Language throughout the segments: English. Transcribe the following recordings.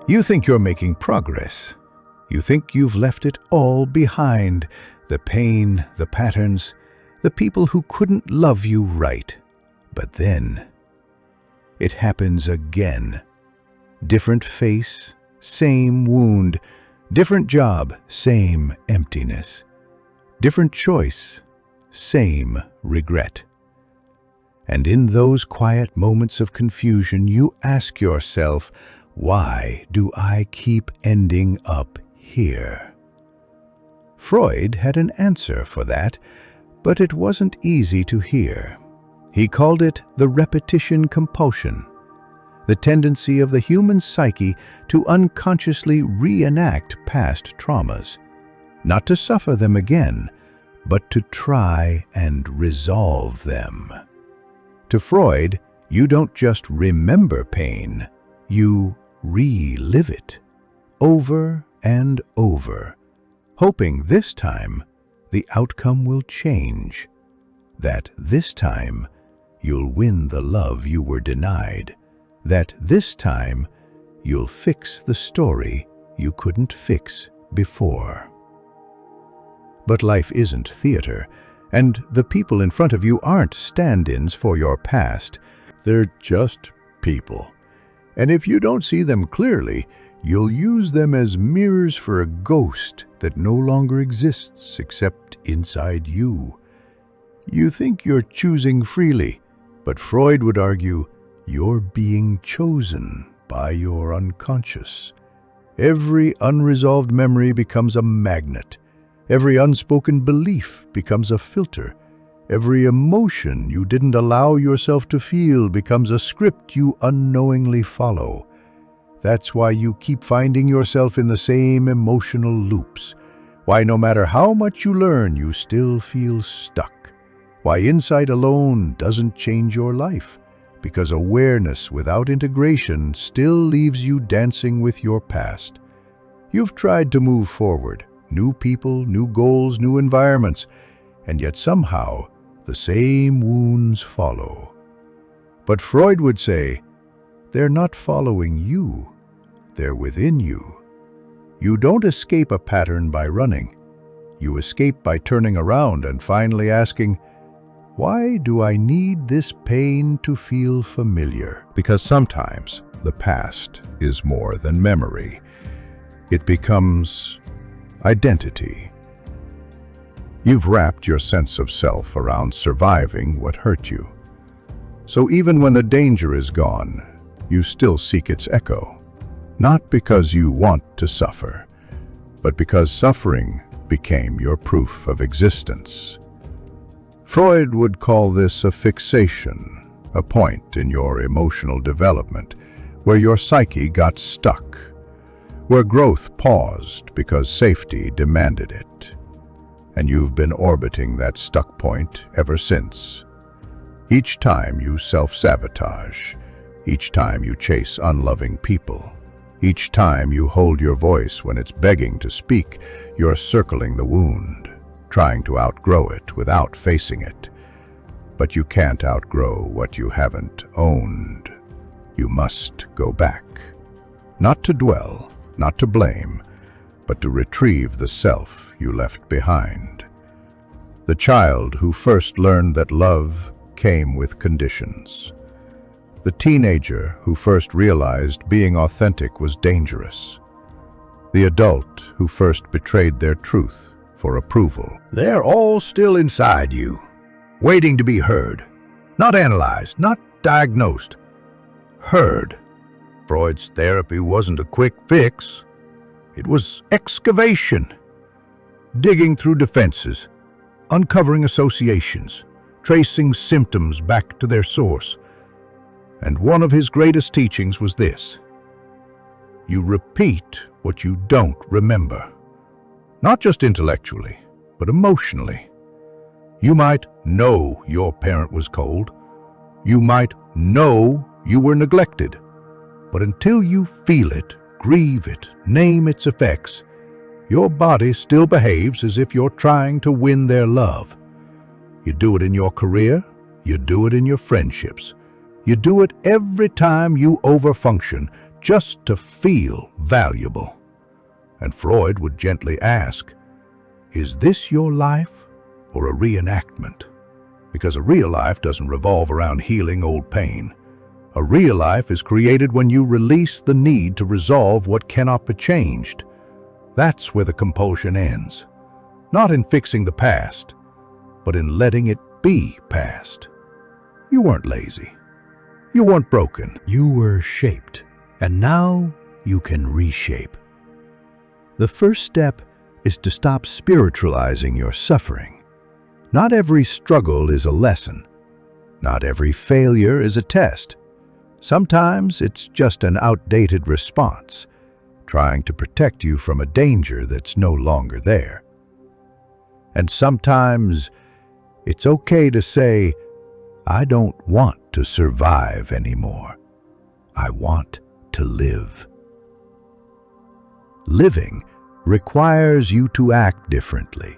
You think you're making progress. You think you've left it all behind, the pain, the patterns, the people who couldn't love you right. But then, it happens again. Different face, same wound. Different job, same emptiness. Different choice, same regret. And in those quiet moments of confusion, you ask yourself, why do I keep ending up here? Freud had an answer for that, but it wasn't easy to hear. He called it the repetition compulsion, the tendency of the human psyche to unconsciously reenact past traumas, not to suffer them again, but to try and resolve them. To Freud, you don't just remember pain, you relive it, over and over, hoping this time the outcome will change, that this time you'll win the love you were denied, that this time you'll fix the story you couldn't fix before. But life isn't theater, and the people in front of you aren't stand-ins for your past. They're just people. And if you don't see them clearly, you'll use them as mirrors for a ghost that no longer exists except inside you. You think you're choosing freely, but Freud would argue you're being chosen by your unconscious. Every unresolved memory becomes a magnet. Every unspoken belief becomes a filter. Every emotion you didn't allow yourself to feel becomes a script you unknowingly follow. That's why you keep finding yourself in the same emotional loops. Why no matter how much you learn, you still feel stuck. Why insight alone doesn't change your life. Because awareness without integration still leaves you dancing with your past. You've tried to move forward. New people, new goals, new environments, and yet somehow the same wounds follow. But Freud would say, they're not following you, they're within you. You don't escape a pattern by running. You escape by turning around and finally asking, why do I need this pain to feel familiar? Because sometimes the past is more than memory. It becomes identity. You've wrapped your sense of self around surviving what hurt you. So even when the danger is gone, you still seek its echo. Not because you want to suffer, but because suffering became your proof of existence. Freud would call this a fixation, a point in your emotional development where your psyche got stuck, where growth paused because safety demanded it. And you've been orbiting that stuck point ever since. Each time you self-sabotage, each time you chase unloving people, each time you hold your voice when it's begging to speak, you're circling the wound, trying to outgrow it without facing it. But you can't outgrow what you haven't owned. You must go back. Not to dwell, not to blame, but to retrieve the self you left behind. The child who first learned that love came with conditions. The teenager who first realized being authentic was dangerous. The adult who first betrayed their truth for approval. They're all still inside you, waiting to be heard. Not analyzed, not diagnosed. Heard. Freud's therapy wasn't a quick fix. It was excavation. Digging through defenses, uncovering associations, tracing symptoms back to their source. And one of his greatest teachings was this: you repeat what you don't remember. Not just intellectually, but emotionally. You might know your parent was cold. You might know you were neglected. But until you feel it, grieve it, name its effects, your body still behaves as if you're trying to win their love. You do it in your career, you do it in your friendships. You do it every time you overfunction, just to feel valuable. And Freud would gently ask, is this your life or a reenactment? Because a real life doesn't revolve around healing old pain. A real life is created when you release the need to resolve what cannot be changed. That's where the compulsion ends. Not in fixing the past, but in letting it be past. You weren't lazy. You weren't broken. You were shaped, and now you can reshape. The first step is to stop spiritualizing your suffering. Not every struggle is a lesson. Not every failure is a test. Sometimes it's just an outdated response, trying to protect you from a danger that's no longer there. And sometimes it's okay to say, I don't want to survive anymore. I want to live. Living requires you to act differently.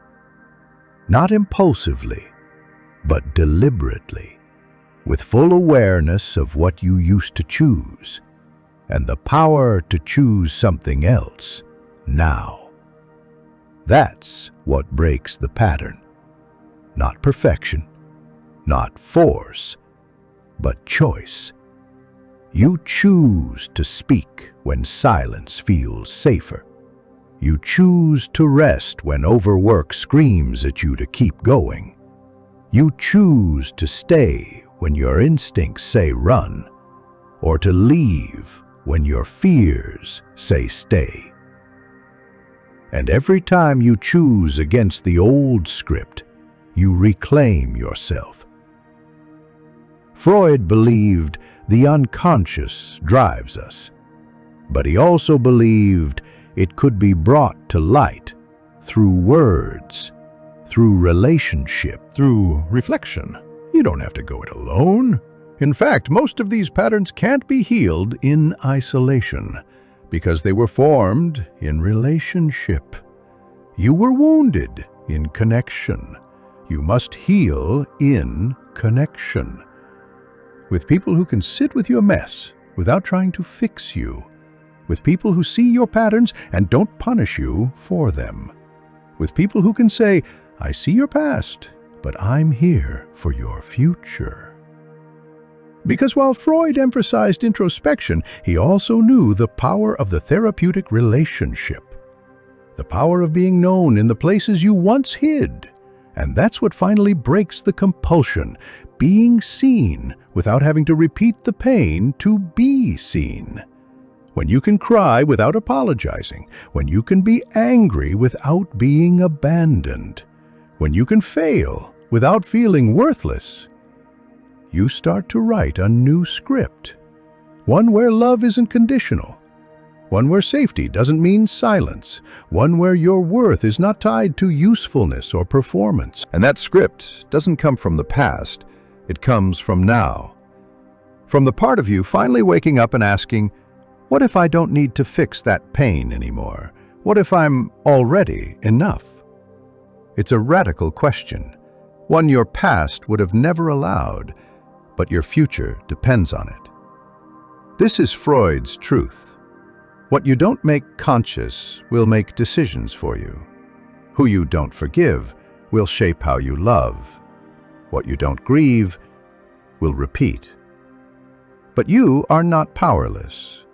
Not impulsively, but deliberately, with full awareness of what you used to choose, and the power to choose something else now. That's what breaks the pattern. Not perfection, not force, but choice. You choose to speak when silence feels safer. You choose to rest when overwork screams at you to keep going. You choose to stay when your instincts say run, or to leave when your fears say stay. And every time you choose against the old script, you reclaim yourself. Freud believed the unconscious drives us, but he also believed it could be brought to light through words, through relationship, through reflection. You don't have to go it alone. In fact, most of these patterns can't be healed in isolation because they were formed in relationship. You were wounded in connection. You must heal in connection. With people who can sit with your mess without trying to fix you. With people who see your patterns and don't punish you for them. With people who can say, I see your past, but I'm here for your future. Because while Freud emphasized introspection, he also knew the power of the therapeutic relationship. The power of being known in the places you once hid. And that's what finally breaks the compulsion, being seen without having to repeat the pain to be seen. When you can cry without apologizing, when you can be angry without being abandoned, when you can fail without feeling worthless, you start to write a new script, one where love isn't conditional, one where safety doesn't mean silence, one where your worth is not tied to usefulness or performance. And that script doesn't come from the past, it comes from now. From the part of you finally waking up and asking, what if I don't need to fix that pain anymore? What if I'm already enough? It's a radical question, one your past would have never allowed, but your future depends on it. This is Freud's truth. What you don't make conscious will make decisions for you. Who you don't forgive will shape how you love. What you don't grieve will repeat. But you are not powerless.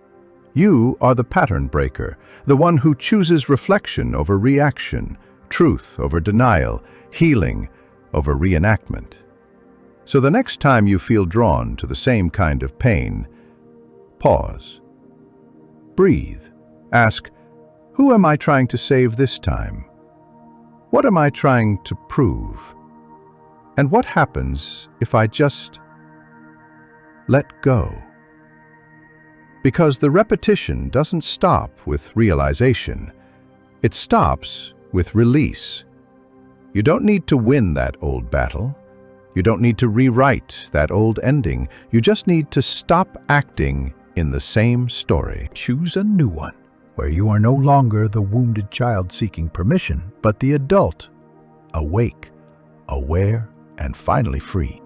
You are the pattern breaker, the one who chooses reflection over reaction, truth over denial, healing over reenactment. So the next time you feel drawn to the same kind of pain, pause. Breathe. Ask, who am I trying to save this time? What am I trying to prove? And what happens if I just let go? Because the repetition doesn't stop with realization. It stops with release. You don't need to win that old battle. You don't need to rewrite that old ending. You just need to stop acting in the same story. Choose a new one, where you are no longer the wounded child seeking permission, but the adult, awake, aware, and finally free.